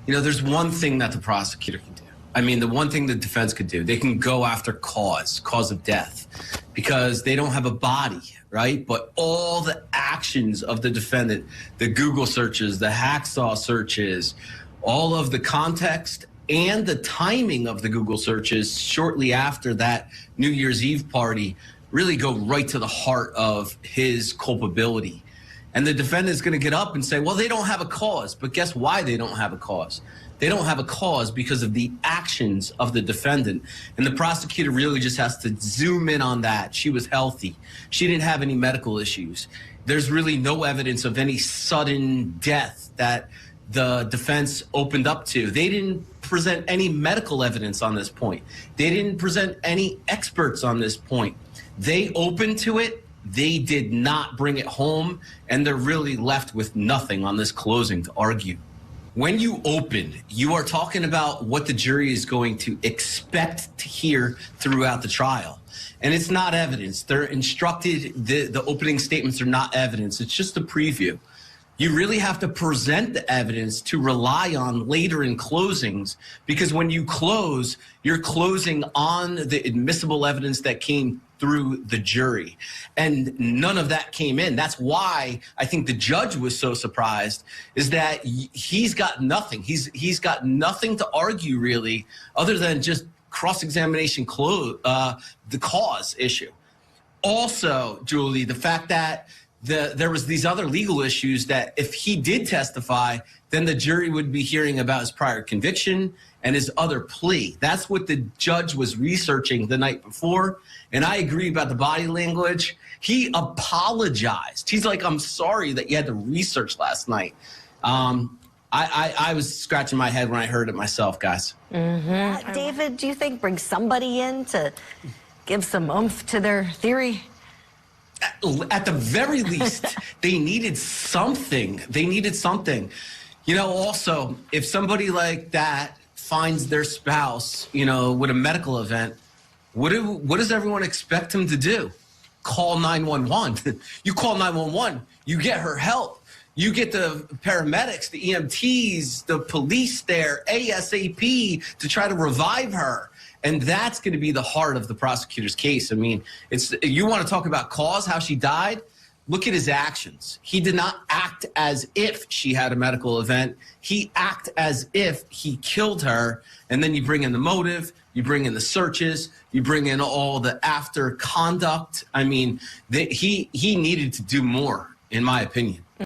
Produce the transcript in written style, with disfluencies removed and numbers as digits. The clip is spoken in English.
There's one thing that the prosecutor can do. I mean, the one thing the defense could do, they can go after cause of death, because they don't have a body, right? But all the actions of the defendant, the Google searches, the hacksaw searches, all of the context and the timing of the Google searches shortly after that New Year's Eve party really go right to the heart of his culpability. And the defendant is going to get up and say, well, they don't have a cause. But guess why they don't have a cause? They don't have a cause because of the actions of the defendant. And the prosecutor really just has to zoom in on that. She was healthy. She didn't have any medical issues. There's really no evidence of any sudden death that the defense opened up to. They didn't present any medical evidence on this point. They didn't present any experts on this point. They opened to it. They did not bring it home, and they're really left with nothing on this closing to argue. When you open, you are talking about what the jury is going to expect to hear throughout the trial. And it's not evidence. They're instructed, the opening statements are not evidence. It's just a preview. You really have to present the evidence to rely on later in closings, because when you close, you're closing on the admissible evidence that came through the jury. And none of that came in. That's why I think the judge was so surprised, is that he's got nothing. He's got nothing to argue really, other than just cross-examination, the cause issue. Also, Julie, the fact that there was these other legal issues that if he did testify, then the jury would be hearing about his prior conviction and his other plea. That's what the judge was researching the night before. And I agree about the body language. He apologized. He's like, I'm sorry that you had to research last night. I was scratching my head when I heard it myself, guys. Mm-hmm. David, do you think bring somebody in to give some oomph to their theory? At the very least, they needed something. They needed something. Also, if somebody like that finds their spouse, with a medical event, what does everyone expect them to do? Call 911. You call 911, you get her help. You get the paramedics, the EMTs, the police there ASAP to try to revive her. And that's going to be the heart of the prosecutor's case. I mean, you want to talk about cause, how she died? Look at his actions. He did not act as if she had a medical event. He acted as if he killed her. And then you bring in the motive, you bring in the searches, you bring in all the after conduct. I mean, he needed to do more, in my opinion.